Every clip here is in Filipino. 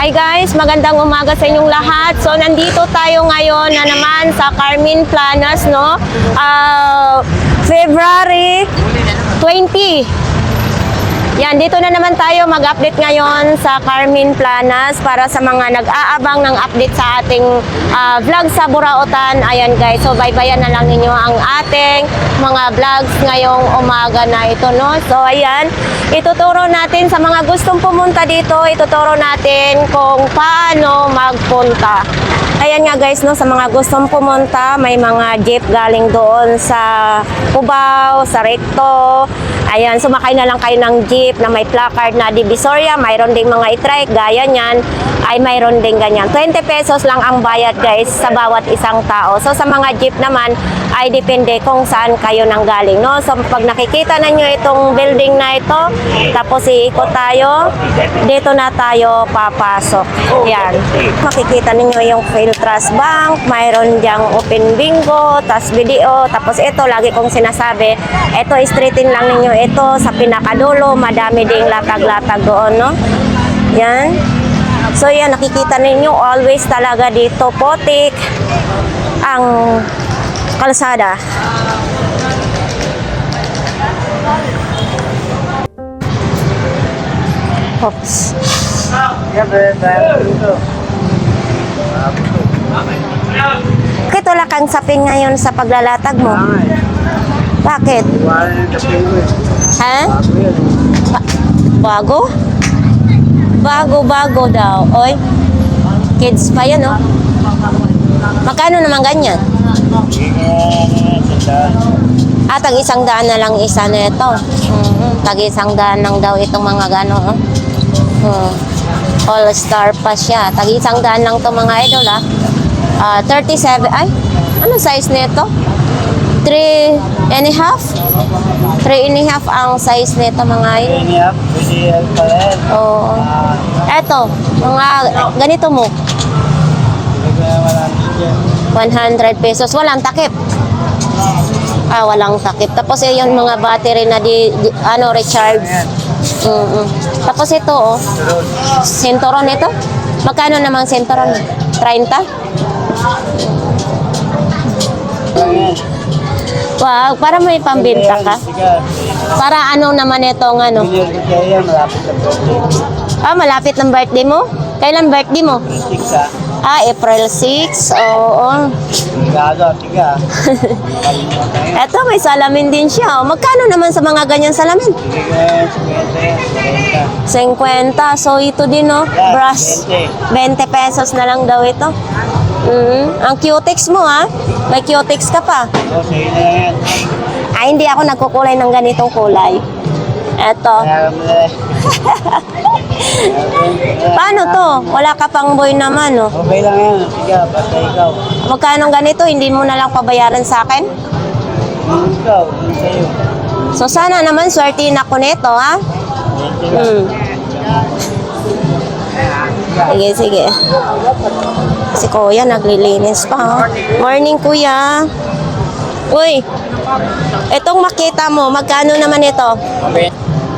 Hi guys, magandang umaga sa inyong lahat. So nandito tayo ngayon na naman sa Carmen Planas, no? February 20. Yan, dito na naman tayo mag-update ngayon sa Carmen Planas para sa mga nag-aabang ng update sa ating vlog sa Burautan. Ayan guys, so baybayan na lang ninyo ang ating mga vlogs ngayong umaga na ito, no? So ayan, ituturo natin sa mga gustong pumunta dito, ituturo natin kung paano magpunta. Ayan nga guys, no, sa mga gustong pumunta, may mga jeep galing doon sa Cubao, sa Recto. Ayan, sumakay na lang kayo ng jeep na may placard na Divisoria. Mayroon ding mga i-trike, gaya niyan, ay mayroon ding ganyan. 20 pesos lang ang bayad guys sa bawat isang tao. So sa mga jeep naman, ay depende kung saan kayo nanggaling, no? So pag nakikita ninyo itong building na ito, tapos iikot tayo, dito na tayo papasok. Yan. Makikita ninyo yung Philtras Bank, mayroon diyang open bingo, tas video, tapos ito, lagi kong sinasabi, ito, straightin lang ninyo ito sa pinakadulo, madami ding latag-latag doon, no? Yan. So yan, nakikita ninyo, always talaga dito, potik ang kalsada. Oops. Bakit wala kang sapin ngayon sa paglalatag mo? Bakit? Ha? Bago? Bago daw. Oy, kids pa yan, oh. Magkano naman ganyan? Tag 100 na lang isa na ito. Tag 100 lang daw itong mga gano. All-star pa siya. Tag 100 lang to mga idol, ha. 37, ay, ano size nito? 3 and a half? 3 and a half ang size nito mga idol. Oo. Eto, mga ganito mo. 100 pesos. Walang takip. Walang takip. Tapos yung mga battery na recharge. Tapos ito, oh. Sentoron ito. Magkano namang sentoron? 30? Wow, para may pambenta ka. Para ano naman itong ano? Malapit ng birthday mo? Kailan birthday mo? April 6. Oo. Eto, may salamin din siya. Magkano naman sa mga ganyan salamin? 50. So, ito din, no? Brush. 20 pesos na lang daw ito. Ang cutex mo, ha? May cutex ka pa. Hindi ako nagkukulay ng ganitong kulay. Eto. Paano to? Wala ka pang boy naman, no? Okay lang yan. Sige, basta ikaw. Magkano ganito? Hindi mo na lang pabayaran sa akin? Ikaw, sa'yo. So sana naman swertihin ako nito, ha? Sige. Si Kuya naglilinis pa, ha? Morning, Kuya. Uy, etong Makita mo, magkano naman ito?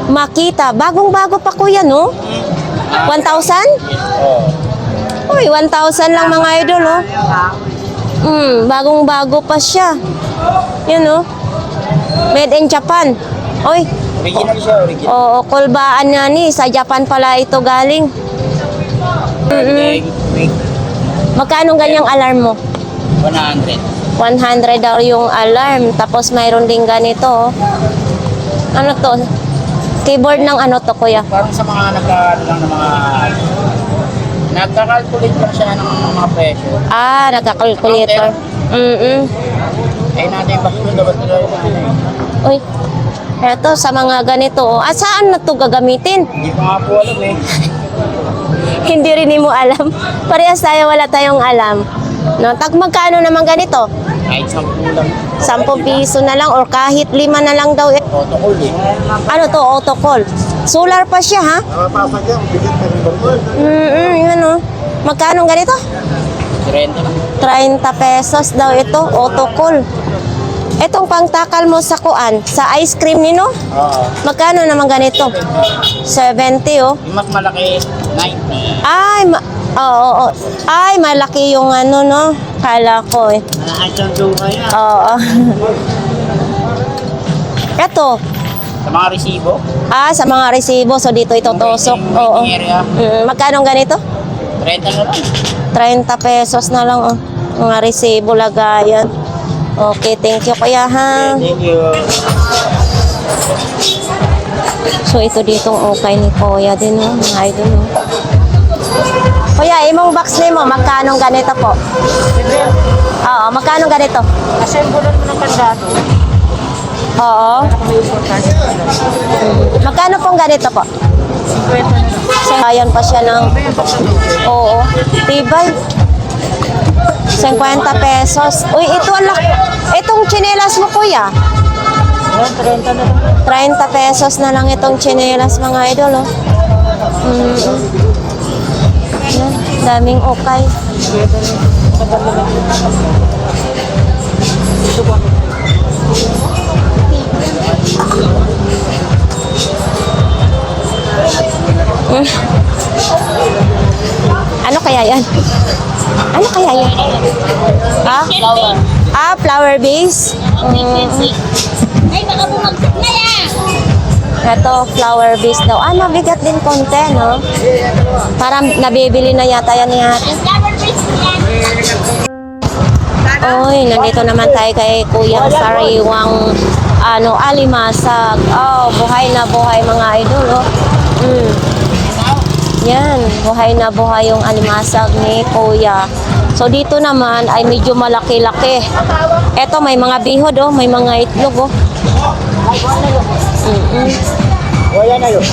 Makita, bagong-bago pa, Kuya, no? 1,000? Uy, 1,000 lang mga idol, oh. Bagong-bago pa siya. Yun, oh. Made in Japan. Uy. Original siya, original. Oo, kulbaan nga ni. Sa Japan pala ito galing. Magkano ganyang alarm mo? 100. 100 daw yung alarm. Tapos mayroon din ganito, oh. Ano to? Keyboard ng ano to, Kuya? Parang sa mga nagka-calculate lang siya ng mga presyo. Nagka-calculator. Ay natin bakit dapat nila yun. Uy, eto sa mga ganito, oh. Saan na to gagamitin? Hindi ko nga po alam, eh. Hindi rin mo alam. Parehas tayo, wala tayong alam. No, magkano naman ganito? Kahit 10 lang. 10 piso na lang or kahit 5 na lang daw. Protocol, eh. Ano to? Autocall. Solar pa siya, ha? Napapasadya, bigat pa rin ba? Yun, oh. Magkano ganito? 30 lang. 30 pesos daw ito, autocall. Etong pangtakal mo sa kuan, sa ice cream nino? Oo. Magkano naman ganito? 70, oh. Yung mas malaki, 90. Ay, oo, oo. Ay, malaki yung ano, no? Kala ko eh. Malakas yung duka yan. Oo. Ito. Sa mga resibo. Sa mga resibo. So, dito ito tusok. Oo. Waiting area. Magkano ganito? 30 na lang. 30 pesos na lang, oh. Mga resibo, lagayan. Okay, thank you, kuya, ha? Thank you. So, ito ditong okay ni kuya din, oh. Mga idol, oh. Kuya, imong box name mo, magkano ganito po? Oo, magkano ganito? Assemblean mo ng kandado. Oo. Magkano pong ganito po? 50 na lang. Ayan pa siya ng... Oo. Tibay. 50 pesos. Uy, ito alak. Itong tsinelas mo, kuya. 30 na lang. 30 pesos na lang itong tsinelas, mga idol, oh. Yan, daming okay. Ano kaya yan? Ano kaya yan? Flower base? Ay, baka bumagsak na yan! Ito, flower base daw. Mabigat din konti, no? Parang nabibili na yata yan ni ate. Ang flower base yan! Oy, nandito naman tayo kay Kuya Sariwang alimasag. Oh, buhay na buhay, mga idol, oh. Yan, buhay na buhay yung alimasag ni Kuya. So dito naman ay medyo malaki-laki. Eto, may mga bihod, oh, may mga itlog, oh. Wala na yun.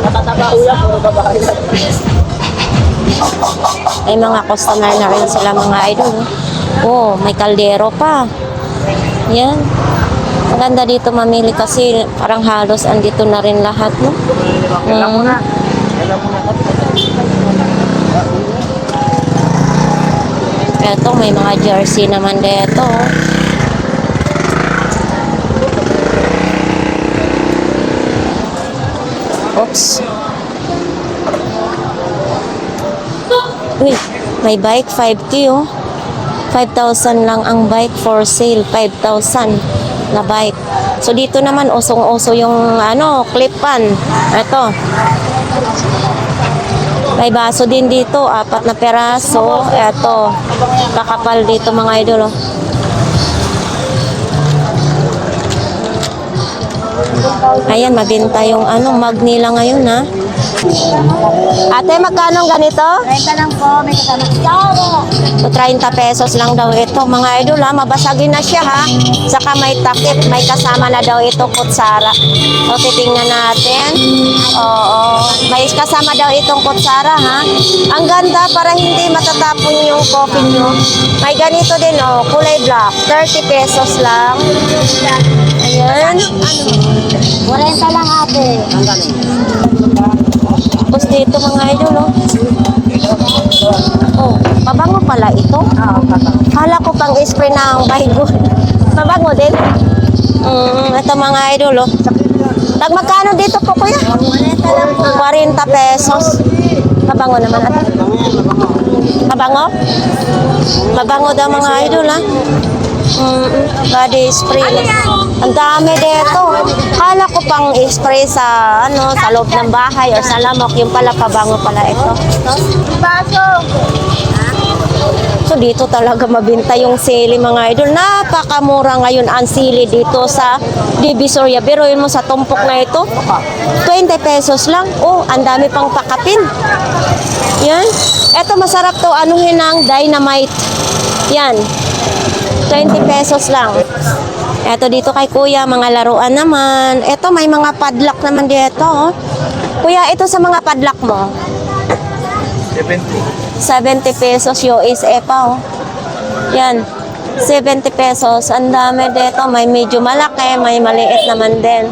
Natataba uya, puro babae lang. Ay mga customer na rin sila, mga idol, oh. Oh, may kaldero pa. Yan. Maganda dito mamili kasi parang halos andito na rin lahat, no? Kailan mo na. Kailan mo na. Eto, may mga jersey naman dito, oh. Oops. Uy, may bike 5K, oh. 5,000 lang ang bike for sale. 5,000 na bike. So dito naman usong-uso yung clip-on. Ito. May baso din dito, 4 na peraso. Ito. Kakapal dito, mga idol, oh. Ayan, mabenta yung mug nila ngayon, ha. Ate, magkano ganito? 30 lang po, may kasama sa So, 30 pesos lang daw ito, mga idol, ha. Mabasagin na siya, ha. Saka may takip, may kasama na daw ito, kutsara. So, titingnan natin. Oo, may kasama daw itong kutsara, ha. Ang ganda para hindi matatapon yung coffee nyo. May ganito din, oh, kulay black. 30 pesos lang. Ayan. 40 lang ate. Tapos dito, mga idol, oh. Oh, pabango pala ito. Kala ko pang spray ng baygon. Pabango din. Ito, mga idol, oh. Tag magkano dito po, kuya? 40 pesos. Pabango naman, ate. Pabango? Mabango daw, mga idol, ha. Body spray. Ang dami dito. Kala ko pang spray sa sa loob ng bahay or sa lamok. Yung pala, pabango pala ito. Baso! So dito talaga mabinta yung sili, mga idol. Napakamura ngayon ang sili dito sa Divisoria. Pero yun mo sa tumpok na ito, 20 pesos lang. Oh, ang dami pang pakapin. Yan. Ito masarap to, anuhin ng dynamite. Yan. 20 pesos lang. Eto dito kay kuya, mga laruan naman. Eto may mga padlock naman dito, oh. Kuya, ito sa mga padlock mo. 70 pesos USA pa, oh. Yan. 70 pesos. Ang dami dito. May medyo malaki, may maliit naman din.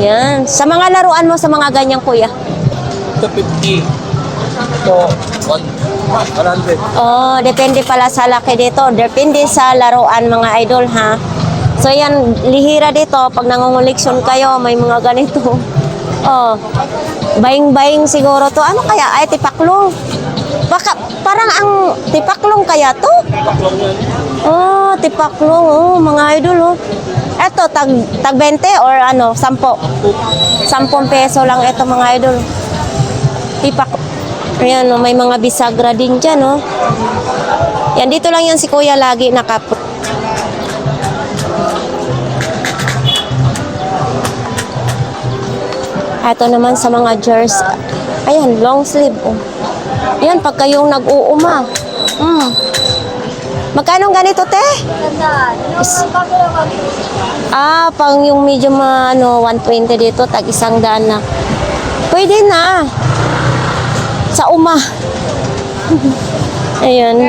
Yan. Sa mga laruan mo, sa mga ganyang, kuya. 250. So, 100. Oh, depende pala sa laki dito. Depende sa laruan, mga idol, ha. So yan, lihira dito. Pag nangunguliksyon kayo, may mga ganito. Oh. Baying-baying siguro to. Ano kaya? Ay, tipaklong. Baka, parang ang tipaklong kaya to? Oh, tipaklong. Oh, mga idol, oh. Eto, tag 20 or ano, 10? 10 peso lang ito, mga idol. Tipak. Ayan, oh, may mga bisagra din dyan, oh. Yan, dito lang yan si Kuya lagi nakap. Ito naman sa mga jersey. Ayan, long sleeve. Oh. Ayan, pagka yung nag-uuma. Magkano ganito, te? Pang yung medyo 120 dito, tag 100 na. Pwede na. Sa uma. Ayan.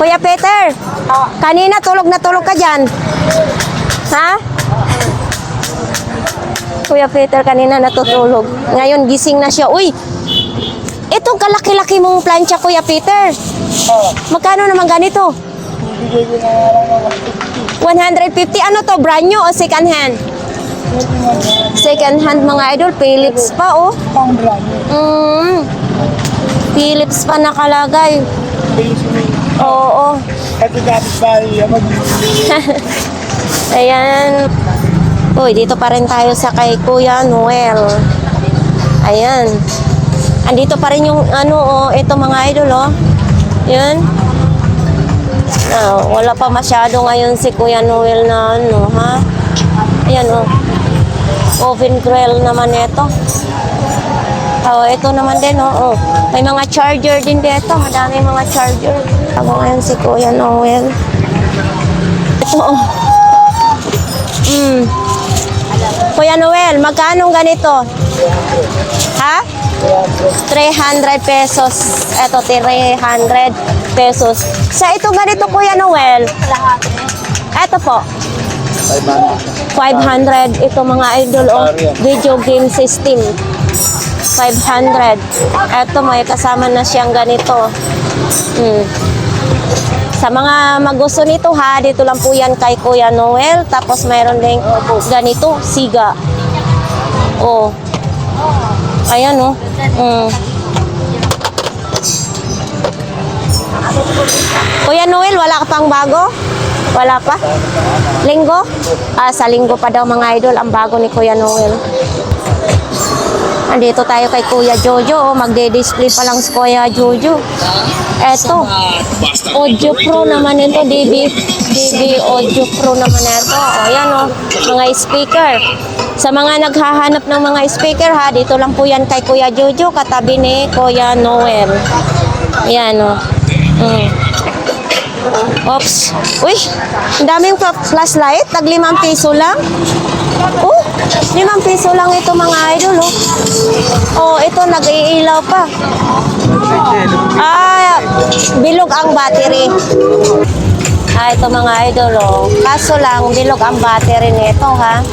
Kuya Peter, kanina tulog na tulog ka dyan. Ha? Kuya Peter kanina natutulog. Ngayon gising na siya. Uy, itong kalaki-laki mong plancha, Kuya Peter. Magkano naman ganito? 150. Ano to? Brand new o second hand? Second hand, mga idol. Philips pa, oh. Philips pa nakalagay. Oo. Ito dapat ba Ayan. Uy, dito pa rin tayo sa kay Kuya Noel. Ayan. Andito pa rin yung ito mga idol, oh. Yan. Wala pa masyado ngayon si Kuya Noel na ha. Ayan, oh. Oven grill naman ito. Ito naman din, oh. May mga charger din dito. Madami mga charger. Ako ngayon si Kuya Noel. Ito, oh. Kuya Noel, magkano ganito? Ha? 300 pesos. Ito, 300 pesos. Sa ito ganito, Kuya Noel? Ito po. 500. Ito mga idol, oh. Video game system. 500. Ito, may kasama na siyang ganito. Sa mga magusto nito ha, dito lang po yan kay Kuya Noel. Tapos mayroon din ganito, siga. Oh. Ayan, oh. Kuya Noel, wala ka pang bago? Wala pa? Linggo? Sa linggo pa daw mga idol ang bago ni Kuya Noel. Andito tayo kay Kuya Jojo. Magde-display pa lang si Kuya Jojo. Eto. Audio Pro naman ito. DB Audio Pro naman ito. O yan o. Mga speaker. Sa mga naghahanap ng mga speaker ha, dito lang po yan kay Kuya Jojo. Katabi ni Kuya Noel. Yan o. Oops. Uy, ang daming flashlight. Tag 5 piso lang. Oh, 5 piso lang ito mga idol, oh. Oh, ito nag-iilaw pa. Bilog ang battery. Ito mga idol, oh. Kaso lang, bilog ang battery nito, ha.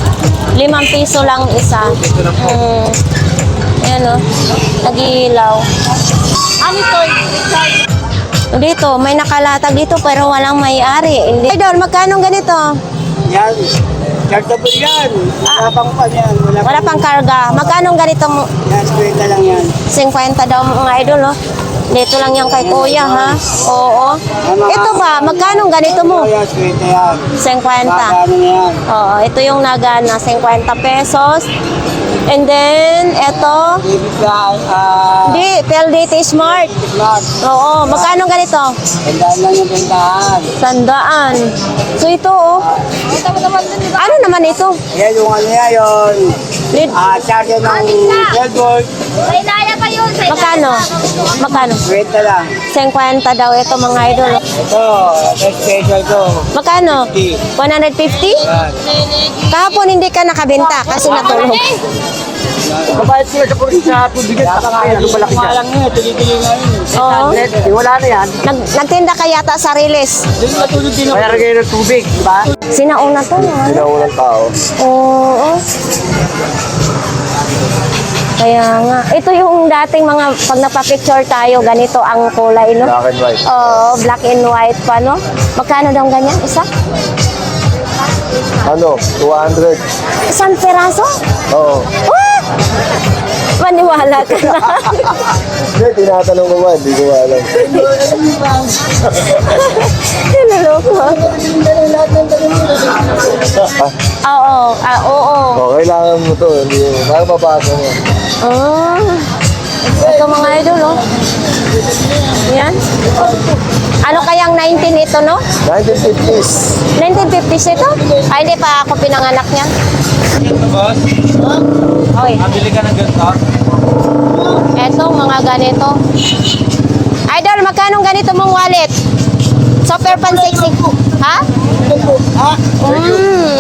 5 piso lang isa. Ayan, oh. Nag-iilaw. Ano to? Dito, may nakalatag dito pero walang may-ari. Idol, magkano ganito? Yan. Chargeable yan. Wala pang pan yan. Wala pang karga. Magkano ganito? Yan, 50 lang yan. 50 daw mga idol, oh. Dito lang yan kay Kuya, ha? Oo. Ito ba? Magkano ganito mo? Yan, 50 yan. 50. Ano na yan? Oo, ito yung nagana, 50 pesos. And then, ito, Ibig na, di, PLDT Smart. smart. Oo, magkano ganito? Tandaan lang yung bentahan. 100. So ito, oh. Ano naman ito? Yan yung ano yan, yun. Lid, Charger ng 12 volt. May daya pa yun. magkano? Magkano? 20 lang. 50 daw ito mga idol. Ito, next special to. Magkano? 150? Yan. Kahapon hindi ka nakabenta kasi natulog. Kabayad sila sa pulis sa tubigan sa kaya. Ano malaki siya? Lang yun, tuloy-tuloy nga yun. Oo. Wala na yan. Nagtinda ka yata sa Riles. Doon matulog din ako. Kaya kayo ng tubig, di ba? Sinauna to, no? Sinaunang tao. Oo. Kaya nga. Ito yung dating mga, pag napapicture tayo, ganito ang kulay, no? Black and white. Oo, black and white pa, no? Magkano daw ganyan? Isa? Ano? 200. Isang peraso? Oo. What? Maniwala ka na. Hindi, tinatanong ko ba? Hindi ko alam. Niloloko. Oo. Oo. Oh, kailangan mo to. Hindi, para mabasa mo. Ah. Ito mga idol, oh. Yan. Ano kayang 19 ito, no? 1950s. 1950s ito? Ay, hindi pa ako pinanganak niyan. Oy. Bili ka ng ganito? Eto, mga ganito. Idol, magkano ganito mong wallet? Super pansiksik. Ha?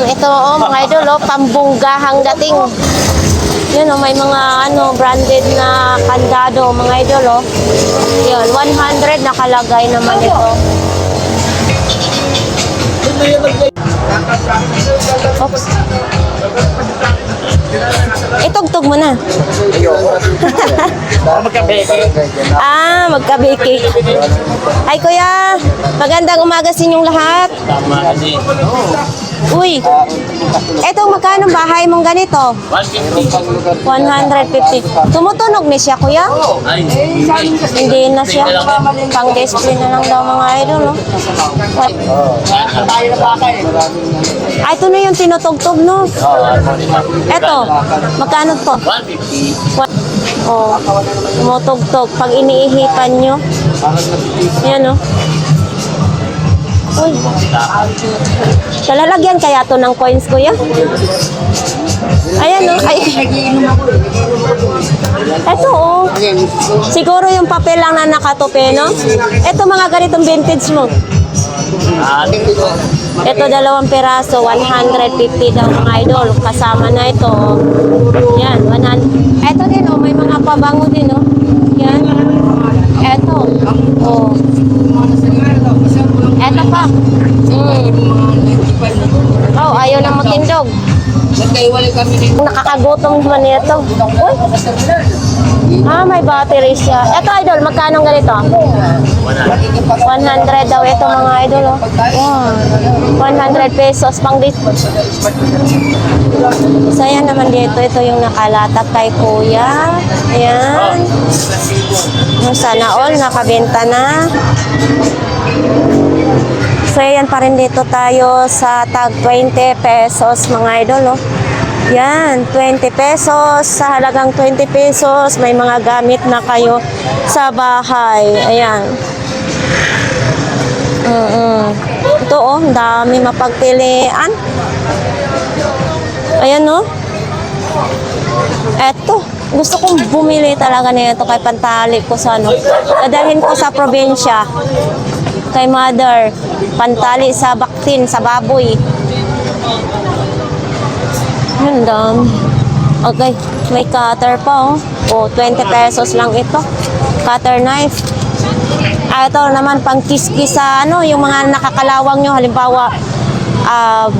Ito, oh, mga idol, oh, pambunggahang dating. Yun, oh, may mga ano, branded na kandado, mga idol, oh. Yun, 100 nakalagay naman ito. Oops. Itugtog mo na. Magka-bake. Ay, kuya. Magandang umaga sa inyong lahat. Uy. Eto, magkano bahay mong ganito? 150. Tumutunog ni siya, kuya? Hindi na siya. Pang-display na lang daw mga idol, no? What? Ay, ito na yung tinutugtog, no? Eto, magkano to? 150. Oh, tumutugtog. Pag iniihipan nyo. Yan, no? Uy. Kalalagyan kaya to ng coins, kuya? Ayan, no? Ay. Eto, oh. Siguro yung papel lang na nakatupi, no? Eto, mga ganitong vintage mo. Ito, 2 peraso, 150 daw mga idol. Kasama na ito. Oh. Yan, 100. Ito din, oh, may mga pabango din, oh. Yan. Ito. Oh. Ito pa. Oh, ayaw na matindog. Nakakagutom naman ito. Uy. May battery siya. Ito, idol, magkano ganito? 100 daw ito mga idol. Oh. Wow. 100 pesos pang dito. So, ayan naman dito. Ito yung nakalatag kay kuya. Ayan. Yung sana all, nakabenta na. So, ayan pa rin dito tayo sa tag 20 pesos mga idol. Oh. Yan, 20 pesos. Sa halagang 20 pesos, may mga gamit na kayo sa bahay. Ayan. Ito, oh, dami mapagpilian. Ayan, no? Eto, gusto kong bumili talaga nito kay pantali ko sa ano. Dadalhin ko sa probinsya. Kay mother. Pantali sa baktin, sa baboy. Yun, dami. Okay, may cutter pa, oh. Oh, 20 pesos lang ito. Cutter knife. Ito naman, pang kiskis sa ano, yung mga nakakalawang nyo. Halimbawa,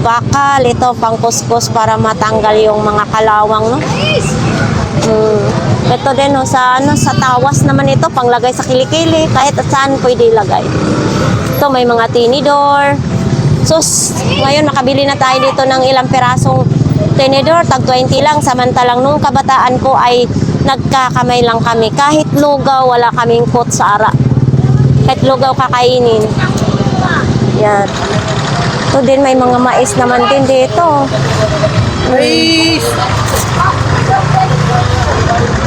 bakal. Ito, pang kuskus para matanggal yung mga kalawang, no? Ito din, no, sa tawas naman ito, panglagay sa kilikili. Kahit saan pwede ilagay. Ito, may mga tinidor. So, ngayon, nakabili na tayo dito ng ilang perasong tinidor, tag 20 lang. Samantalang nung kabataan ko ay nagkakamay lang kami. Kahit lugaw, wala kaming kutsara. Kahit lugaw kakainin. Yan. Ito din, may mga mais naman din dito. Mais!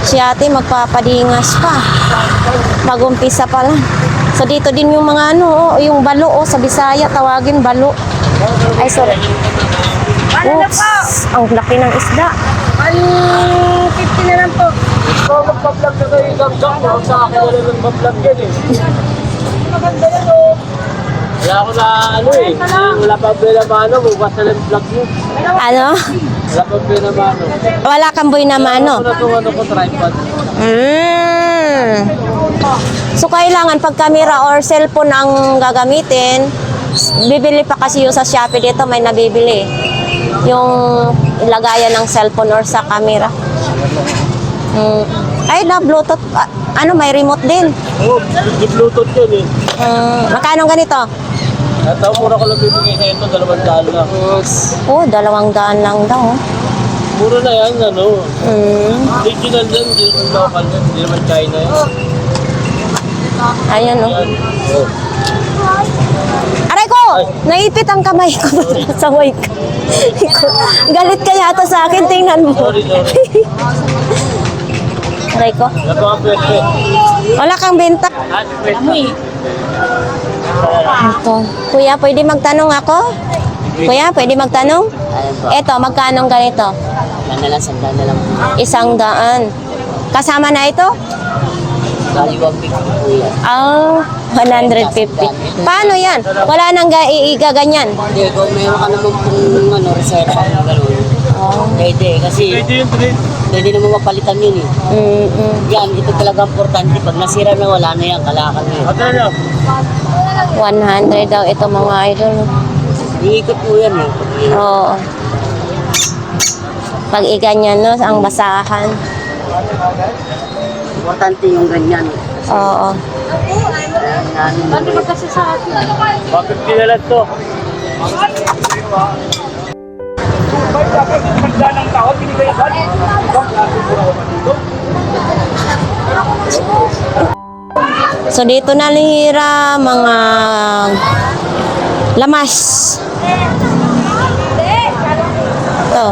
Si ate magpapadingas pa. Mag-umpisa pa lang. So dito din yung mga ano, yung balo, oh, sa Bisaya tawagin balo. Ay, sorry. Oops, ang laki ng isda. 150 na lang po. Ikaw magpa-vlog na kayo isang junk, no? Sa akin na lang mag-vlog yan, eh. Maganda yan, oh. Wala ko na, ano eh. Wala pa binamano, bukas na lang vlog mo. Ano? Wala pa binamano. Wala kang boy na mano. Wala ko na itong ko tripod. So kailangan pag camera or cellphone ang gagamitin, bibili pa kasi yung sa Shopee dito, may nabibili. Yung lagayan ng cellphone or sa camera. Ay, na Bluetooth. Ano, may remote din. Oo, di Bluetooth yun eh. Magkano ganito? Nataw, mura ko lang bibigay sa ito, 200 lang. Oh, 200 lang daw. Mura na yan, ano. Mm. Original yan, hindi naman local yan, hindi naman China yan. Ayan, oh. Yan. Aray ko! Naipit ang kamay ko. Saway ka. Galit ka yata sa akin, tingnan mo. Sorry. Aray ko. Ito ang pwede. Wala kang benta. Pwede. Ito. Kuya, pwede magtanong ako? Kuya, pwede magtanong? Ito, magkano ganito? Yan na lang, 100. $100 lang. Kasama na ito? Dali 150 po yan. Ah, 150. Paano yan? Wala nang iiga ganyan. Hindi, kung meron ka naman pong reserva ng gano'n. Pwede, kasi pwede naman mapalitan yun eh. Yan, ito talaga importante. Pag nasira na, wala na yan, kalakan na yan. 100 daw ito mga idol. Iikot po yan eh. Oo. Pag iganyan, no, ang basahan. Importante yung ganyan. Oo. Bakit kinalat to? So dito na lihira mga lamas. Ito.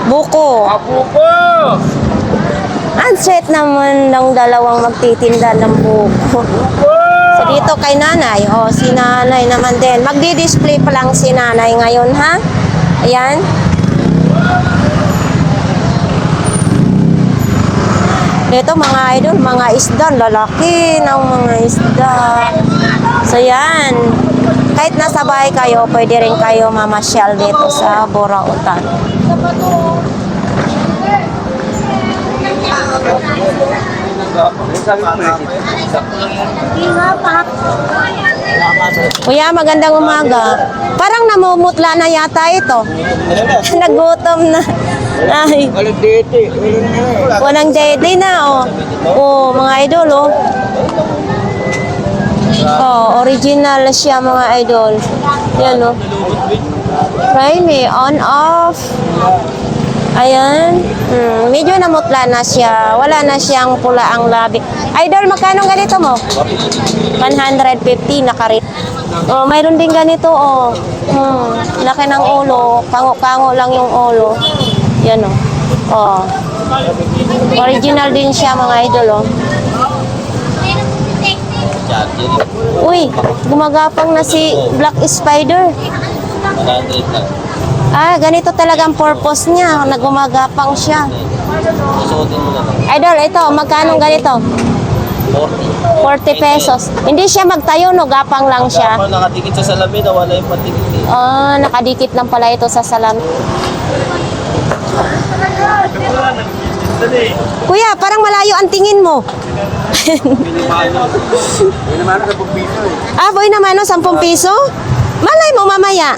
Buko. Apupo! Ang sweet naman ng dalawang magtitinda ng buko. So dito kay nanay, si nanay naman din. Magdi-display pa lang si nanay ngayon, ha? Ayan. Dito mga idol, mga isda, lalaki ng mga isda. So yan. Kahit nasa bahay kayo, pwede rin kayo mamasyal dito sa Burautan. Kuya, magandang umaga. Parang namumutla na yata ito. Nagutom na. Ay, Walang dete. walang dede na, oh. Oh, mga idol, oh. Oh, original siya, mga idol. Yan, oh. Friday, on, off. Ayan. Medyo namutla na siya. Wala na siyang pula ang labi. Idol, magkano ganito mo? 150 nakarit. Oh, mayroon din ganito, oh. Laki ng ulo. Kango-kango lang yung ulo. Yan, oh. Oh. Original din siya, mga idol, oh. Uy, gumagapang na si Black Spider. Ah, ganito talaga ang purpose niya. Nagumagapang siya. Idol, ito, magkano ganito? 40 pesos. Hindi siya magtayo, no? Gapang lang siya. Nakadikit sa salamin, nawala yung patikit. Ah, nakadikit lang pala ito sa salamin. Kuya, parang malayo ang tingin mo. Ah, boy naman, no? 10 piso? Malay mo mamaya.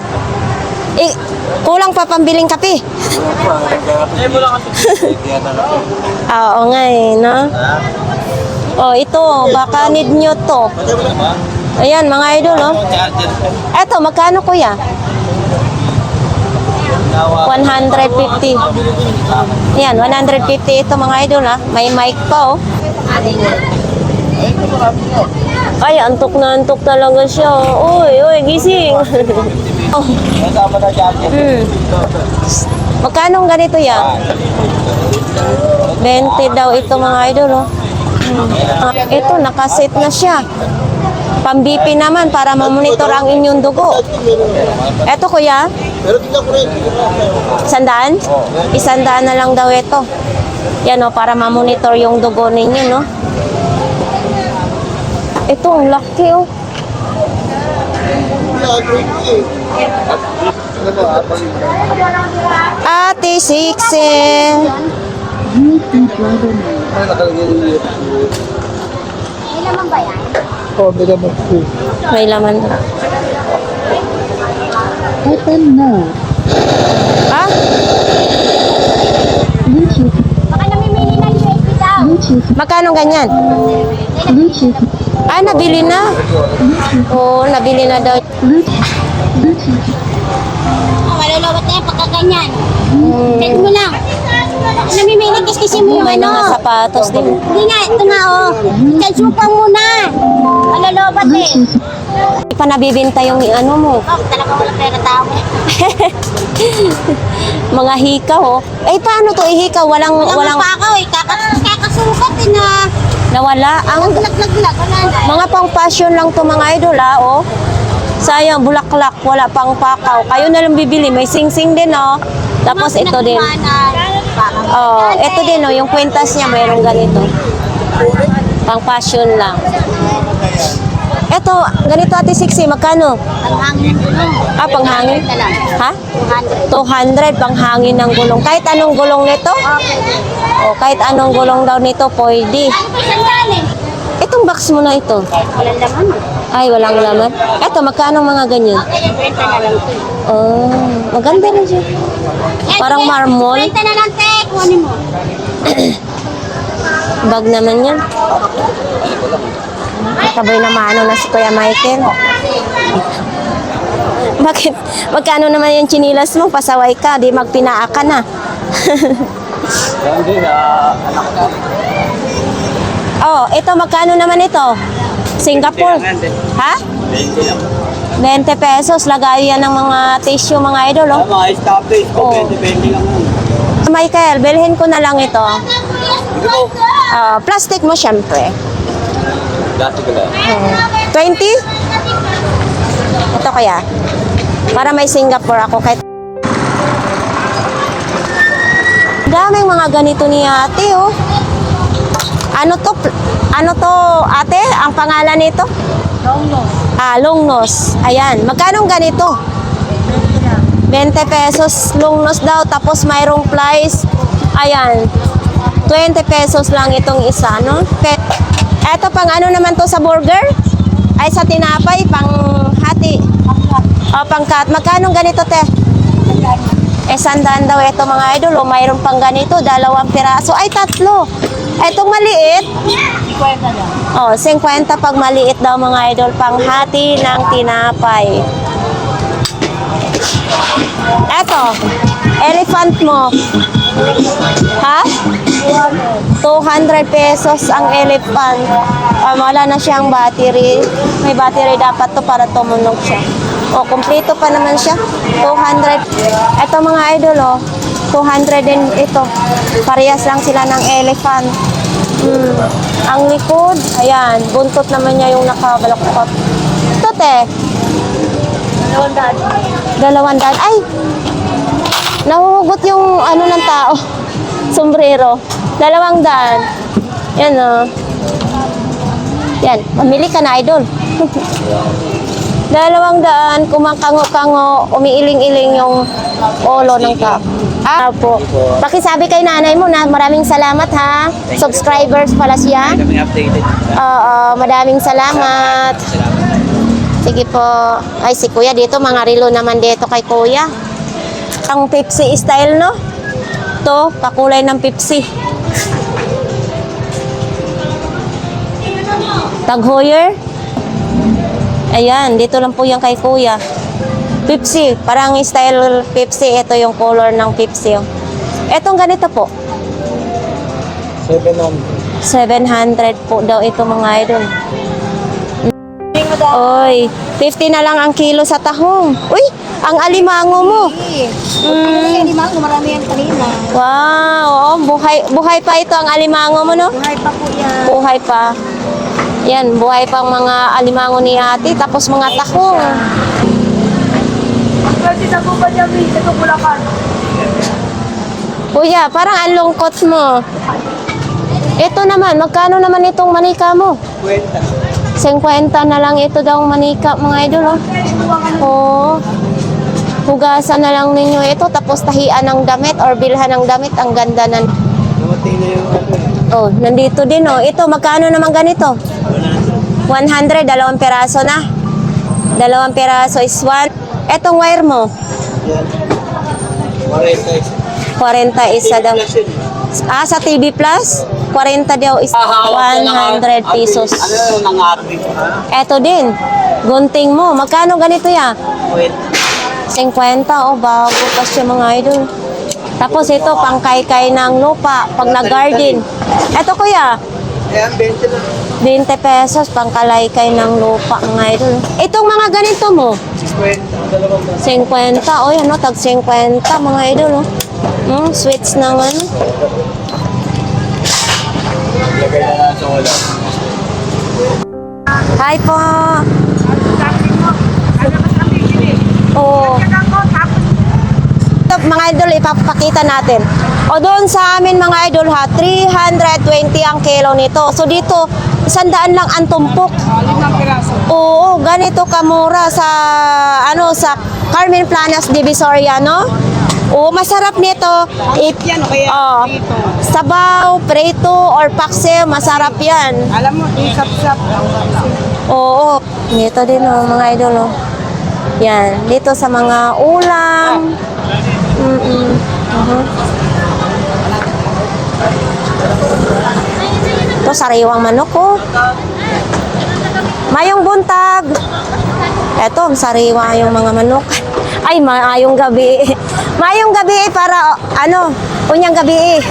Eh, kulang pa pambiling kape. Oo nga eh, no? Oh, ito, baka need nyo to. Ayan, mga idol, no? Eto, magkano kuya? 150. Yan, 150 ito mga idol, ha? May mic pa, oh. Ay, antok na antok talaga siya. Uy, gising. Oh. Magkano ganito yan? 20 daw ito mga idol, oh. Ito, nakaset na siya. Pang-BP naman para mamonitor ang inyong dugo. Ito kuya? 100? 100 na lang daw ito. Yan, oh, para mamonitor yung dugo ninyo, no? Ito, ang laki, oh. Ate, 6 eh. May laman ba yan? Oh, may naman po. May laman. Open na. Ah? Bluetooth. Baka namimili ng UAP daw. Magkano ganyan? Ah, nabili na. Oo, nabili na daw. Malulawat na yan pagkaganyan. Check mo lang. Namimili kasi mo yung May mga ano. sapatos din. Hindi nga, ito nga oh. Check mo pa muna. Malulawat eh. Hindi pa nabibinta yung ano mo. Oh, talaga wala pera tao. Mga hikaw, oh. Eh, paano to ihikaw? Walang Pa ako eh. Kakasukat eh na. nawala. Ang Naglag-lag. Wala na. mga pang fashion lang to mga idol, oh. Sayang, bulaklak, wala pang pakaw. Kayo na lang bibili, may sing-sing din, oh. Tapos ito din. Oh, ito din, oh, yung kwintas niya, mayroong ganito. Pang fashion lang. Ito, ganito ate 60, magkano? Ang hangin ko no. Ah, panghangin? Ha? 200. 200 panghangin ng gulong. Kahit anong gulong nito? Okay. O, kahit anong gulong daw nito, pwede. Ano pa sandali? Itong box mo na ito. Walang laman. Ay, walang laman. Ito, magkano mga ganyan? Kaya 30 na lang ito. Oh, maganda na siya. Parang marmol. 30 na lang, te. Kuhanin mo. Bag naman yan. Sabay na maano na si Kuya Michael. Bakit? Magkano naman yung chinilas mo? Pasaway ka, di magpinaa ka na. Oh, ito magkano naman ito? Singapore. Ha? 20 pesos. Lagay yan ng mga tissue mga idol, oh. Mga established ko, Oh. depende lang yan. Michael, bilhin ko na lang ito. Plastic mo syempre. Dati ko lang. 20? Ito kaya. Para may Singapore ako kahit daming mga ganito ni ate, oh. Ano to? Ano to, ate? Ang pangalan nito? Longnos. Ah, longnos. Ayan. Magkano ganito? 20 pesos longnos daw. Tapos mayroong flies. Ayan. 20 pesos lang itong isa, no? Eto pang ano naman to sa burger? Ay sa tinapay, pang hati. O, pang cut. Magkano ganito, te? Sandaan daw ito mga idol. O, mayroon pang ganito. 2 piraso. Ay, 3. Etong maliit. 50 lang. Oh, 50 pag maliit daw mga idol, pang hati ng tinapay. Eto, elephant mo. Ha? 200 pesos ang elephant. Wala na siyang battery. May battery dapat to para tumunog siya. O, kumpleto pa naman siya. 200. Eto mga idol, oh. 200 din ito. Parehas lang sila ng elephant. Ang likod, ayan, buntot naman niya yung nakabalakot. Ito, te. 200. Ay! Nahuhugot yung ano ng tao. Sombrero. 200. Yan, oh. Yan, mamili ka na, idol. 200, kumakango-kango, umiiling-iling yung ulo ng tao. Ah, po. Pakisabi kay nanay mo na maraming salamat, ha. Subscribers pala siya. Kami updated. Oo, madaming salamat. Sige po. Ay, si Kuya dito, mga relo naman dito kay Kuya. Ang Pepsi style, no? To, kakulay ng Pepsi. Tag Heuer. Ayan, dito lang po yan kay Kuya. Pepsi, parang style Pepsi. Ito yung color ng Pepsi. Oh. Etong ganito po. 700. 700 po daw ito mga idol. Oy, 50 na lang ang kilo sa tahong. Uy, ang alimango mo. Hindi mo, marami yan kanina. Wow, oh, buhay pa ito ang alimango mo, no? Buhay pa po yan. Buhay pa. Yan, buhay pa ang mga alimango ni ate, tapos mga tahong. Kuya, parang ang lungkot mo. Ito naman, magkano naman itong manika mo? 50 na lang ito daw ang manika, mga idol, oh. Oh. Hugasan na lang ninyo ito, tapos tahian ng damit or bilhan ng damit. Ang ganda na. Namatay na yung ano. Oh, nandito din, oh. Ito, magkano naman ganito? 100, 2 piraso na. 2 piraso is 1. Etong wire mo, Yan. 40. 40 isa daw. Plus yun. Ah, sa TV Plus? 40 daw is 100 pesos. Ano yung nangyari? Eto din, gunting mo. Magkano ganito ya? 50, oh, bago pa siya mga idol. Tapos ito, pangkaykay ng lupa, pag nag-garden. Eto kuya, Ayan, 20 lang. 20 pesos, pangkalaykay ng lupa mga idol. Itong mga ganito mo, 50. Oh, yan, no, tag 50 mga idol. Oh. Sweets ng ano. Lagay na lang sa wala. Hi po. Oo. Ito, mga idol, ipapakita natin. O doon sa amin mga idol ha, 320 ang kilo nito. So dito, 100 lang ang tumpok. Oo, ganito kamura sa ano sa Carmen Planas Divisoria, no? Oo, masarap nito. Sabaw, preto, or paksiw, masarap yan. Alam mo, isap-sap. Oo, dito din oh, mga idol oh. Yan, dito sa mga ulam. Ito, sariwang manok oh. Mayong buntag. Eto, sariwa yung mga manok. Ay, mayong gabi. Mayong gabi para, ano, unyang gabi.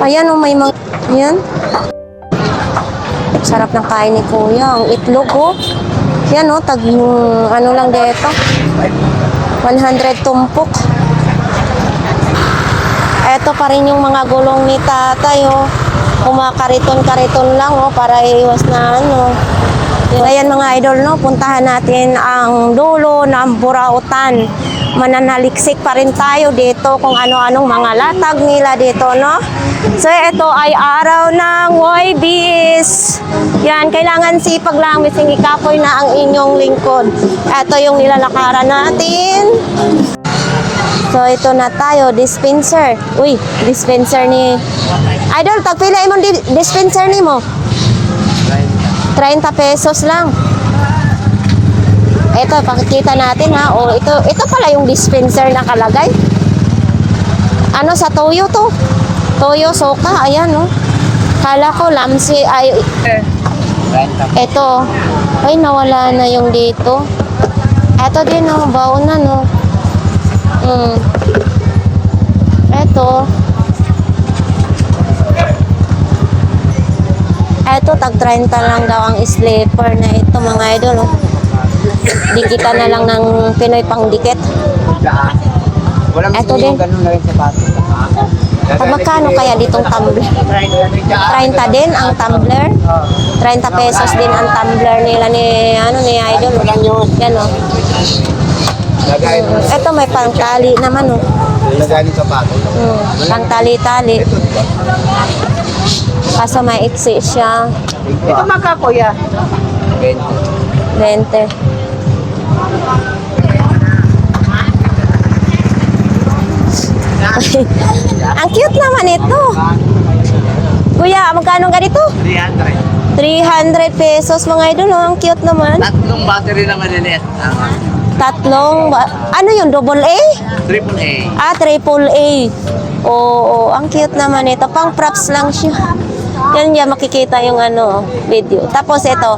Ayan oh, may mga, yan. Sarap ng kain ni Kuya. Ang itlog oh. Yan oh, tag, ano lang dito. 100 tumpok. Eto pa rin yung mga gulong ni tatay oh. Kumakariton-kariton lang oh, para iwas na ano. Ayan mga idol no, puntahan natin ang dulo ng Burautan. Mananaliksik pa rin tayo dito kung ano-anong mga latag nila dito no. So ito ay araw ng YBs. Yan, kailangan sipag lang, mising ikapoy na ang inyong lingkod. Ito yung nilalakaran natin. So ito na tayo, dispenser. Uy, dispenser ni Idol, tagpila imong dispenser ni mo? 30 pesos lang. Ito, pakikita natin ha. O, ito pala yung dispenser na kalagay. Ano sa toyo to? Toyo, soka, ayan no. Kala ko lamsi, ay, ito. Ay, nawala na yung dito. Ito din no, baon na no. Ito. Ito, tag 30 lang daw ang slipper na ito mga idol. Oh. Dikitan na lang ng Pinoy pangdikit. Walang Eto din. ganun na rin sa bato. Magkano kaya ditong tumbler? 30 din ang tumbler. 30 pesos din ang tumbler nila ni idol. Oh. Yan oh. Lagay mo. Ito may pangtali naman oh. Lagay sa bato. Pangtali-tali. Kaso may iksi siya. Ito maka, kuya. 20. Ang cute naman ito. Kuya, magkano ganito? 300. 300 pesos mga idol. Oh. Ang cute naman. Tatlong battery na maliliit. Ano yun? Double A? Triple A. Ah, triple A. Oo, ang cute naman ito. Pang props lang siya. Yan yan, makikita yung ano, video. Tapos ito,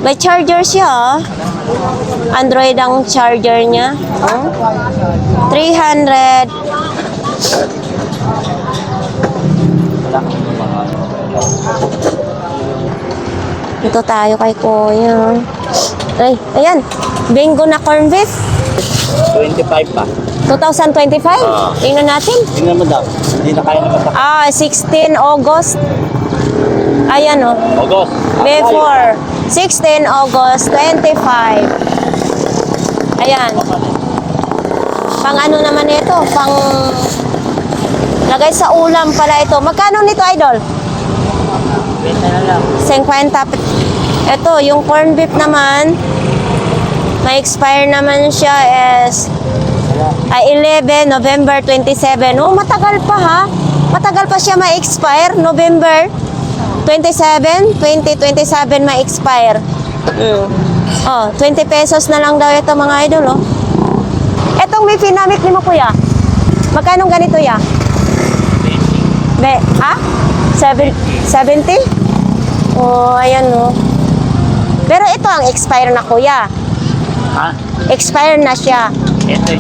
may charger siya. Android ang charger niya. 300. Ito tayo kay Kuya. Ay, ayan. Bingo na corn beef. 25 pa. 2025? Tingnan natin. Tingnan mo daw. Hindi na kaya naman 16 August. Ayan o. August. Before. 16 August 25. Ayan. Pang ano naman ito? Pang lagay sa ulam pala ito. Magkano nito, idol? 50. Ito, yung corn beef naman, may expire naman siya is 11 November 27. Oh, matagal pa ha. Matagal pa siya ma-expire. November 27, 2027 ma-expire. Oh, 20 pesos na lang daw ito mga idol, oh. Etong may pinamit ni mo, kuya. Magkano ganito ya? 70? Oh, ayan oh. Pero ito ang expire na kuya. Ha? Expire na siya. Ito.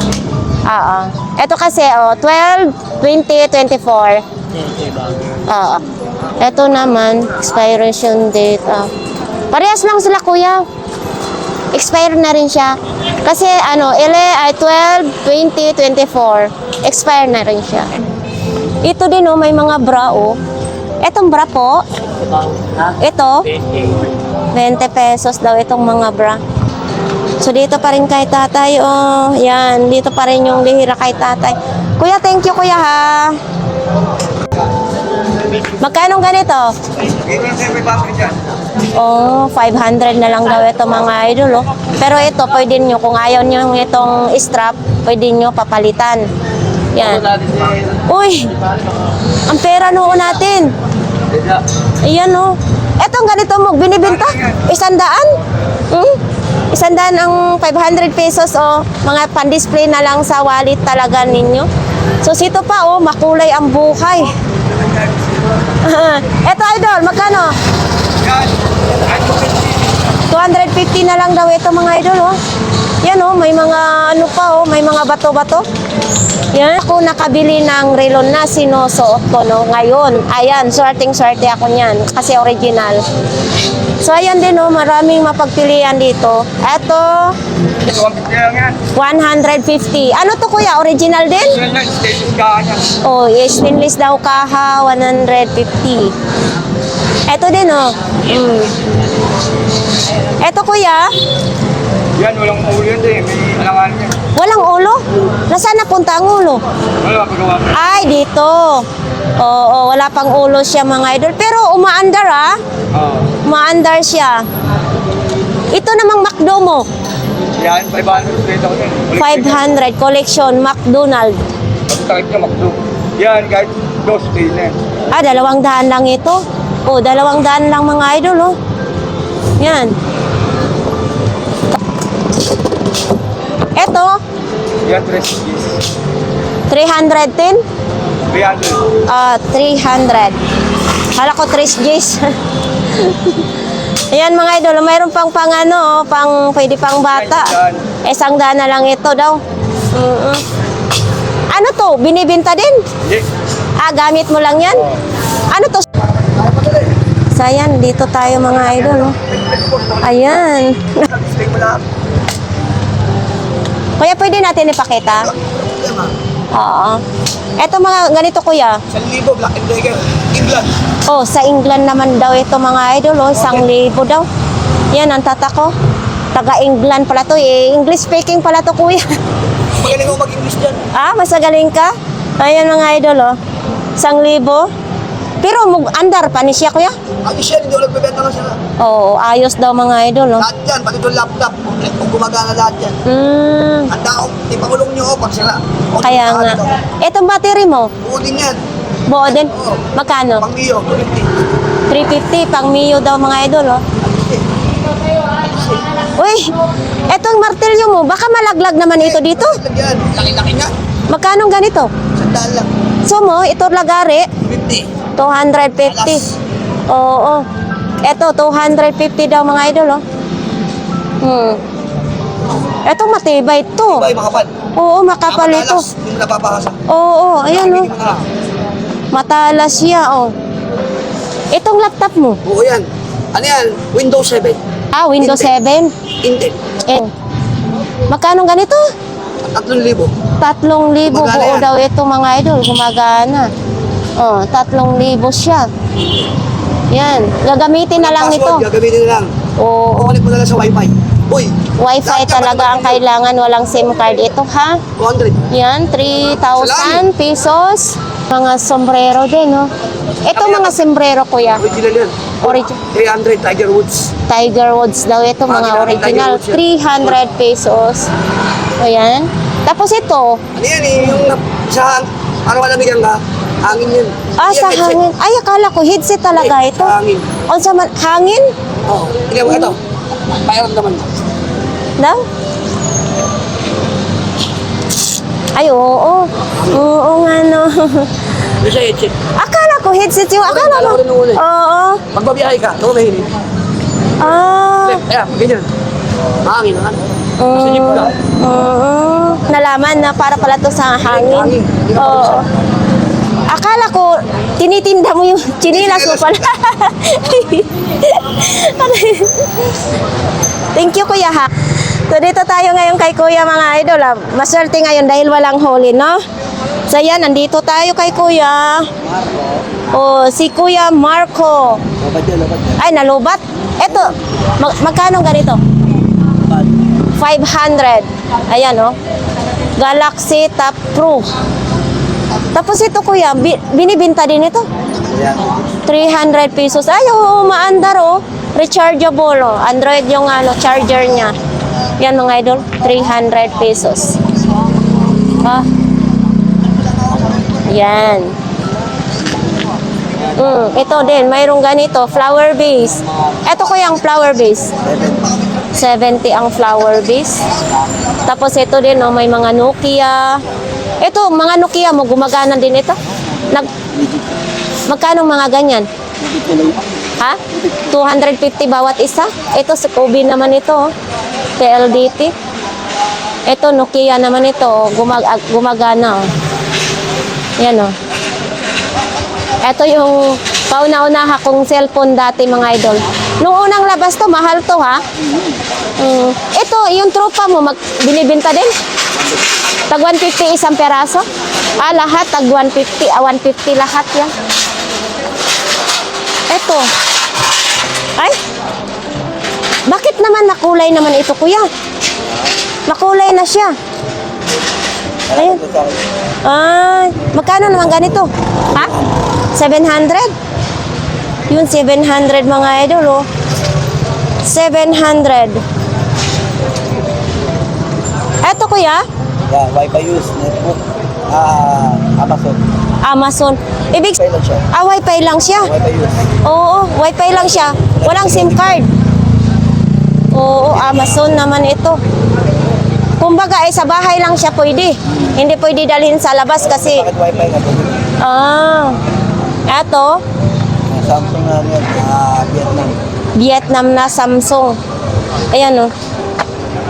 Oo. Ito kasi, 12, 20, 24. Oo. Ito naman, expiration date. Parehas lang sila, kuya. Expire na rin siya. Kasi, ele ay 12, 20, 24. Expire na rin siya. Ito din, may mga bra, Etong bra po, Ha? ito, 20 pesos daw itong mga bra. So, dito pa rin kay tatay, Yan, dito pa rin yung lihira kay tatay. Kuya, thank you, kuya, ha. Magkano ganito? 500 na lang daw ito, mga idol, Pero ito, pwede nyo, kung ayaw nyo itong strap, pwede nyo papalitan. Yan. Uy, ang pera noon natin. Ayan, Etong ganito mo, binibinta? 100? 100 ang 500 pesos, Mga pan-display na lang sa wallet talaga ninyo. So, sito pa, makulay ang buhay. Eto, idol, magkano? 250 na lang daw ito, mga idol, Yan, may mga may mga bato-bato. Yan, ako nakabili ng relo na sinusuot ko, ngayon. Ayan, swerte ako niyan, kasi original. So, ayan din, maraming mapagpilian dito. Eto, 150. Ano to, kuya? Original din? Stainless daw kaha, 150. Eto din, Eto, kuya? Yan, walang ulo yan eh. May alangan yan. Walang ulo? Nasaan napunta ang ulo? Wala, pagawa. Ay, dito. Oo, wala pang ulo siya, mga idol. Pero umaandar, Umaandar siya. Ito namang McDo mo. Yan, 500 ako yan. 500 collection McDonald. Takit ka, Makdo. Yan, kahit 2 na yan. 200 lang ito. 200 lang, mga idol, Yan. Ito, Yan, 3 310. 300. 300. Hala ko 3 Gs. Ayan, mga idol, mayroon pang pwede pang bata. 100 na lang ito daw. Ano to? Binibinta din? Hindi. Gamit mo lang yan? Ano to? So, ayan, dito tayo, mga idol. Ayan. Kuya, pwede natin ipakita? Oo. Eto, mga ganito, kuya. 1,000, Black and Tiger. England. Sa England naman daw ito, mga idol, 1,000 daw. Yan, ang tata ko. Taga-England pala to, English speaking pala to, kuya. Magaling ako mag-English dyan. Mas magaling ka? Ayan, mga idol, 1,000. Pero andar pa ni siya, kuya? Hindi siya, hindi ako nagbebenta nga siya. Ayos daw, mga idol, Lahat yan, pati itong laptop. Kung gumagana lahat yan. Handa ako, ipakulong nyo ako pag sila. Kaya nga. Etong battery mo, Buo din yan. buo din? Magkano? Pang Mio, 350, 250. pang Mio daw, mga idol, Uy, etong martilyo mo, baka malaglag naman ito dito. Yan, laki-laki nga. Magkano ganito? 100 lang. So mo, ito lagari, 50. 250. Oo. Ito, 250 daw, mga idol, Ito, matibay ito. Ay, makapal. Oo, makapal ito. Hindi mo napapakasa. Oo, ayan, Matalas siya, Itong laptop mo? Oo yan. Ano yan? Windows 7. Windows 7. Intel. Magkano ganito? 3,000. 3,000 buo Gumagana yan. daw ito, mga idol. Gumagana. 3,000 siya. Yan. Gagamitin na lang ito. Password, gagamitin na lang. Oo. Kukunik mo na lang sa wifi. Uy, Wi-Fi lahat ka talaga ang kailangan. Walang SIM card ito, ha? 200. Yan, 3,000 pesos. Mga sombrero din, Ito, mga sombrero, kuya. Original yan. Origin. 300 Tiger Woods. Tiger Woods daw ito, mga original. 300 pesos. Ayan. Tapos ito, Ano yan yung sa ano kalamigan ka? Hangin yun. Yan, sa headset. hangin. Ay, akala ko headset talaga ito. Sa hangin. Sa hangin? Oo. Tingnan mo ito. Mayroon naman. Daw? Ay, oo. Oo nga, no. Ito sa headset. Akala ko headset yung akala Kala mo. ko rin nung una eh. Oo. Pag babiyahe ka, huwag mahinig. Ah. Ayan, ganyan. Mahangin na ano. Nalaman na para pala to sa hangin. Oo. Akala ko, tinitinda mo yung chinilas mo pala. Thank you, Kuya, ha. So, dito tayo ngayon kay Kuya, mga idol. Maswerte ngayon dahil walang huli, no? So, yan, nandito tayo kay Kuya. Oh, si Kuya Marco. Ay, nalubat. Eto, magkano ganito? 500. Ayan, oh. Galaxy Tab Pro. Tapos ito, Kuya, binibinta din ito. 300 pesos. Ay, oh, maandar, oh. Rechargeable, oh. Android yung charger niya. Yan, mga idol. 300 pesos. Ah. Yan. Ito din, mayroong ganito, flower base. Ito ko yung flower base. 70 ang flower base. Tapos ito din, oh, may mga Nokia. Ito, mga Nokia mo, gumagana din ito. Magkano mga ganyan? Ha? 250 bawat isa? Ito, sa Kobe naman ito, oh. PLDT. Ito, Nokia naman ito, oh. Gumagana, oh. Yan, oh. Ito yung kauna-unaha kong cellphone dati, mga idol. Nung unang labas to, mahal to, ha? Ito, yung tropa mo, binibinta din? Tag 150 isang peraso? Ah, lahat, tag 150. 150 lahat yan. Ito. Ay, bakit naman makulay naman ito, Kuya? Makulay na siya. Ayun. Ay, magkano naman ganito? Ha? 700? Yun, 700 mga idol, oh. 700. Eto, Kuya? Yeah, Wi-Fi use, netbook, Amazon. Amazon. Ibig Wi-Fi lang siya. Wi-Fi lang siya. Wi-Fi use. Oo, Wi-Fi lang siya. Walang SIM card. Oo, Amazon naman ito. Kumbaga, sa bahay lang siya pwede. Hindi pwede dalhin sa labas kasi... Bakit Wi-Fi nga po? Eto, Samsung na yan, Vietnam. Vietnam na Samsung. Ayan, oh.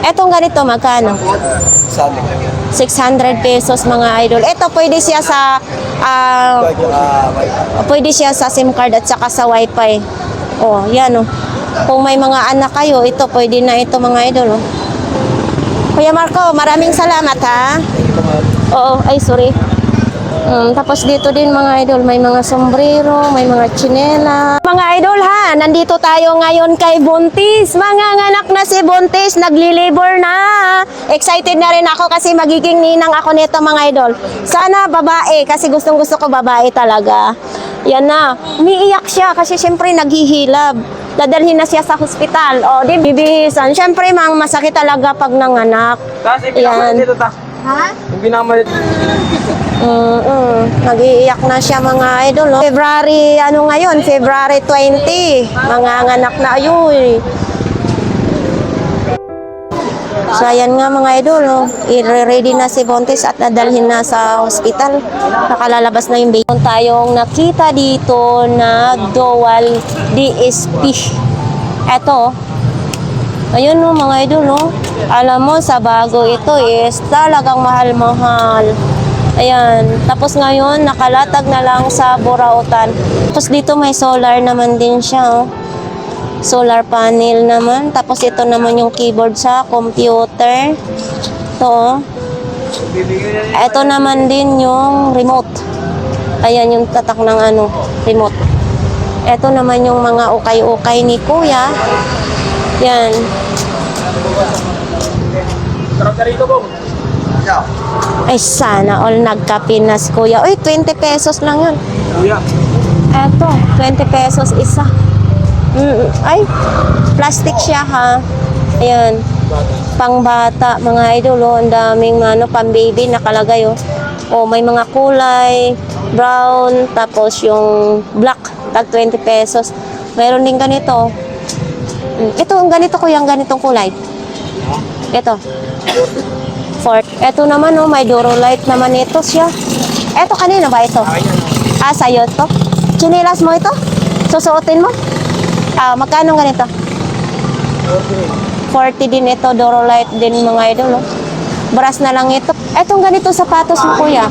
Etong ganito, magkano? Sabi. 600 pesos, mga idol. Ito, pwede siya sa... Pwede yung Wi-Fi. pwede siya sa SIM card at saka sa Wi-Fi. Oh, yan, oh. Kung may mga anak kayo, ito, pwede na ito, mga idol, oh. Kuya Marco, maraming salamat, ha? Oo, ay, sorry. Tapos dito din, mga idol, may mga sombrero, may mga tsinela. Mga idol, ha, nandito tayo ngayon kay Buntis. Manganganak na si Buntis, nagli-labor na. Excited na rin ako kasi magiging ninang ako nito, mga idol. Sana babae, kasi gustong-gusto ko babae talaga. Yan na, umiiyak siya kasi syempre naghihilab. Dadalhin na siya sa hospital. O, di bibihisan. Syempre, masakit talaga pag nanganak. Yan. Ha? Nag-iiyak na siya, mga idol. Oh. February, ngayon? February 20. Mga anak na, ayun. So, ayan nga, mga idol. Oh. I-ready na si Buntis at nadalhin na sa hospital. Nakalalabas na yung baby. Tayong nakita dito na dual DSP. Eto, ayun, no, mga idol, no. Alam mo, sa bago ito is talagang mahal-mahal. Ayan. Tapos ngayon, nakalatag na lang sa Burautan. Tapos dito may solar naman din siya, oh. Solar panel naman. Tapos ito naman yung keyboard sa computer. Ito, oh. Ito naman din yung remote. Ayan yung tatak ng remote. Ito naman yung mga ukay-ukay ni Kuya. Yan. Ay, sana all nagkapinas, Kuya. Uy, 20 pesos lang yun. Eto, 20 pesos isa. Ay, plastic siya, ha. Ayan. Pang bata, mga idol, oh. Ang daming pang-baby nakalagay, oh. Oh, may mga kulay, brown, tapos yung black, tag 20 pesos. Mayroon din ganito. Ito, ang ganito, Kuya, ang ganitong kulay. Ito. Fort. Ito naman, oh, may Durolight naman ito siya. Ito, kanina ba ito? Ah, sa'yo to? Chinilas mo ito? Susuotin mo? Magkano ganito? 40 din ito, Dorolite din mga idol. Oh. Brass na lang ito. Etong ganito sapatos mo kuya.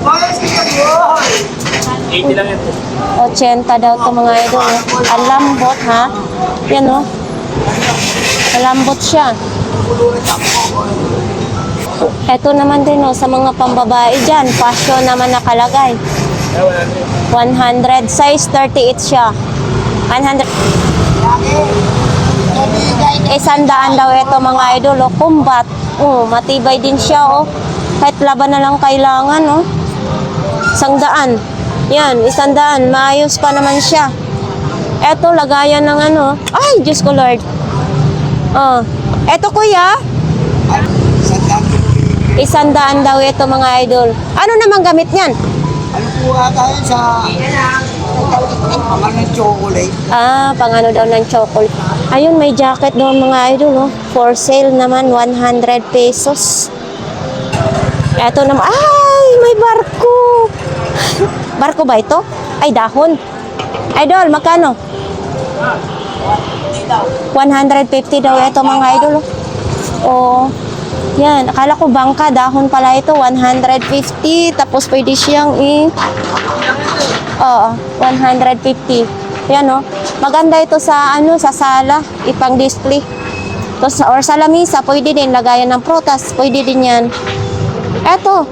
80 lang ito. 80 daw to mga idol. Oh. Ang lambot ha. Yan oh. Malambot siya. Ito naman din oh, sa mga pambabae dyan. Fashion naman nakalagay. 100. Size 38 siya. 100. Isandaan daw ito mga idol. Oh. Kumbat. Oh, matibay din siya. Oh. Kahit laban na lang kailangan. Oh. 100. Yan, 100. Maayos pa naman siya. Eto, lagayan ng ano. Ay, Diyos ko Lord. Oh. Eto kuya. 100 daw ito mga idol. Ano naman gamit niyan? Ano po ata yun sa pangalan ng chocolate? Pang ano daw ng chocolate. Ayun, may jacket doon mga idol. Oh. For sale naman, 100 pesos. Eto naman. Ay, may barko. Barko ba ito? Ay, dahon. Idol, magkano? 150 daw ito mga idol. Oh. Yan, akala ko bangka, dahon pala ito, 150. Tapos pwede siyang Oo, 150. Yan oh. Maganda ito sa ano, sa sala, ipang display. Tapos or sa lamisa, pwede din lagayan ng prutas, pwede din 'yan. Eto.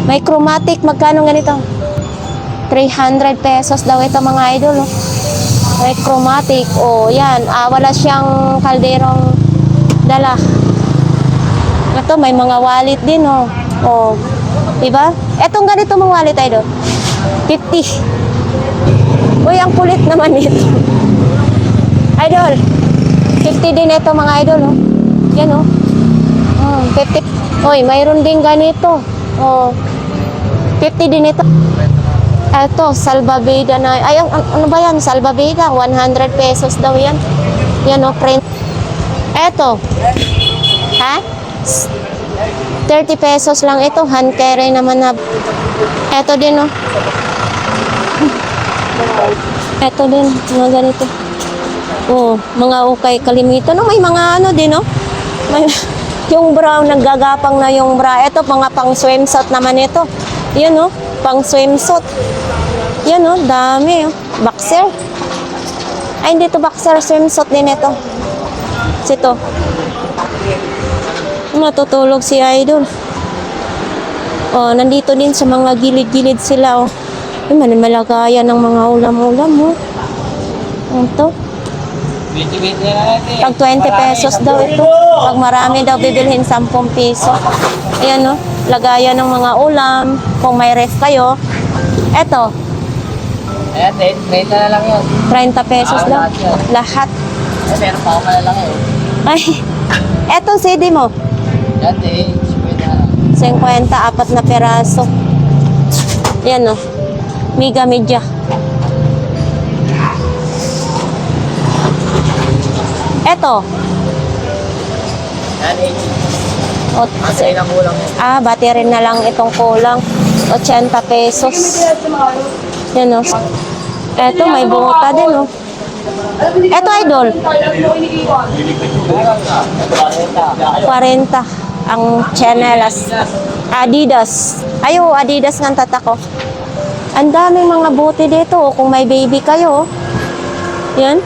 May chromatic, magkano ganito? 300 pesos daw ito mga idol. Oh. May chromatic. Oh, yan. Wala siyang kalderong dala. Ito, may mga wallet din, oh. Oh. Diba? Etong ganito mong wallet, idol. 50. Uy, ang kulit naman ito. Idol. 50 din ito, mga idol, oh. Yan, oh. 50. Uy, mayroon din ganito. Oh. 50 din ito. Ito, salbabida na. Ay, ano ba yan? Salbabida. 100 pesos daw yan. Yan, oh, print. Eto. Ha? 30 pesos lang ito. Hand carry naman na. Eto din, oh. Eto din. Mga ganito. Oh, mga ukay kalimito. No, may mga ano din, oh. May, yung bra, naggagapang na yung bra. Eto, mga pang swimsuit naman ito. Yan, oh. Pang swimsuit. Yan, oh. Dami, oh. Boxer. Ay, hindi to boxer. Swimsuit din ito. Sito. Matutulog si Idol. Oh, nandito din sa mga gilid-gilid sila, oh. Ay, malagayan ng mga ulam-ulam, oh. Ito. Pag 20 pesos daw ito. Pag marami daw bibilhin 10 piso. Ayan, oh. Lagayan ng mga ulam. Kung may ref kayo. Eto. Ayan, 30 na lang yun. 30 pesos daw. Lahat. Meron pa ako malalaki. Ay. Etong CD mo. Yan, 50, 4 na peraso. Yan, oh. Mega media. Eto. Yan, 80. O, Masay na kulang yun. battery na lang itong kulang. 80 pesos. Yan, oh. Eto, may buta din, oh. Eto, Idol. 40 ang chanelas. Adidas. Ayo, Adidas ng tata ko. Ang daming mga buti dito, oh, kung may baby kayo. Oh. Yan.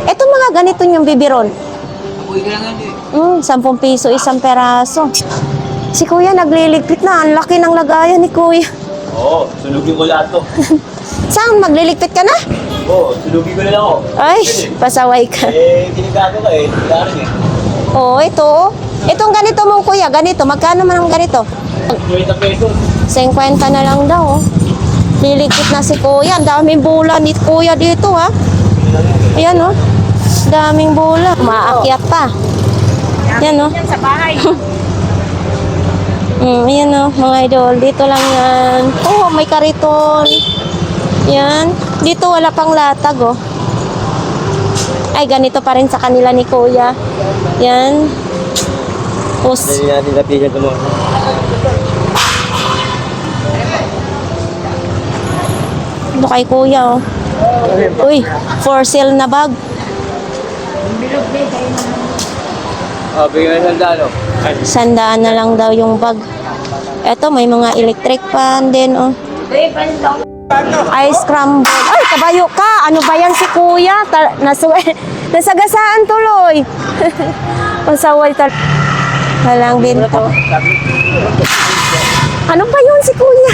Eto mga ganito yung bibiron. 10 piso isang peraso. Si Kuya nagliligpit na. Ang laki ng lagayan ni Kuya. Oo, sunugin ko lahat to. Saan? Magliligpit ka na? Oo, sunugin ko na lang ako. Ay, pasaway ka. Ginagawa ka eh. Kailangan eh. Oo, ito. Oh. Itong ganito mong Kuya, ganito. Magkano man ang ganito? 20 pesos. 50 na lang daw. Oh. Liligpit na si Kuya. Ang daming bula ni Kuya dito, ha? Ayan, oh. Daming bula. Maakyat pa. Yan, oh. Yan sa bahay. Ayan, oh, mga idol. Dito lang yan. Oh, may kariton. Yan. Dito wala pang latag, oh. Ay, ganito pa rin sa kanila ni Kuya. Yan. Tapos, Hindi natin napigan ito mo. Ito kay kuya, oh. Uy, for sale na bag. Bigyan ng dalo. 100 na lang daw yung bag. Eto, may mga electric fan din, oh. Ice scramble. Ay, kabayo ka. Ano ba yan si kuya? Nasagasaan tuloy. Pasaway walang binta. Ano ba yun si kuya?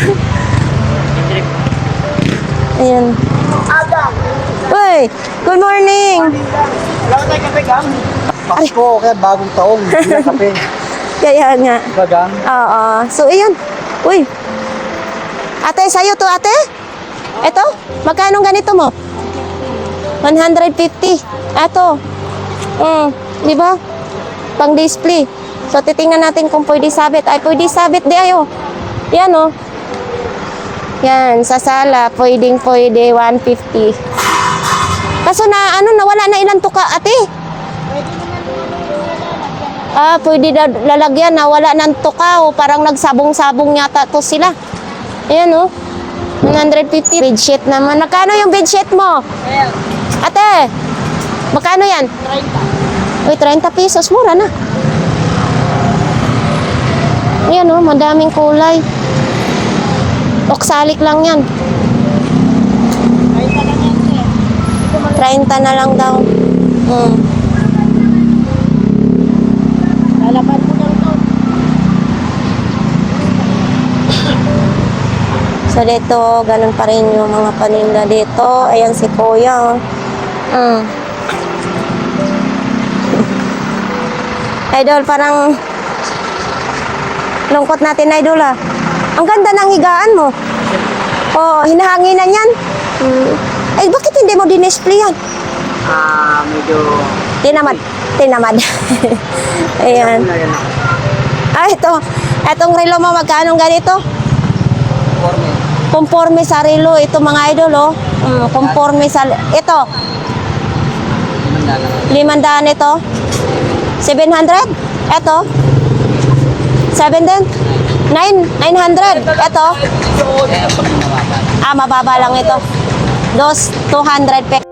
Ayan. Uy, good morning. Wala tayo kape, gang. Pasko, kaya bagong taong. Hindi na kape. Kaya nga. Diba, gang? Oo. So, ayan. Uy. Ate, sa'yo to, ate? Ito? Magkano ganito mo? 150. Ito. Di ba? Pang display. So, titingnan natin kung pwede sabit. Ay, pwede sabit di ayo. Yan, oh. Yan, sa sala. Pwede, 150. Kaso na, nawala na ilan to ka, ate? Pwede lalagyan na wala ng tukaw. Parang nagsabong-sabong yata to sila. Ayan, oh. 150. Bedsheet naman. Magkano yung bedsheet mo? Ate, magkano yan? 30. Uy, 30 pesos. Mura na. Ayan, oh. Madaming kulay. Oksalik lang yan. 30 na lang daw. Lalaban mo daw to. So dito, ganun pa rin yung mga paninda dito. Ayan si kuya. Idol, parang lungkot natin, idol, ah. Ang ganda ng higaan mo. Oh, hinahanginan yan. Ay, bakit hindi mo dinisplay yan? Medyo... Tinamad. Ayan. Ito. Etong relo mo, magkano ganito? Conforme sa relo. Ito mga idol, oh. Conforme sa... Ito. 500 ito. 700? Ito. 7 din? 900. Ito. Mababa lang ito. 200 pesos.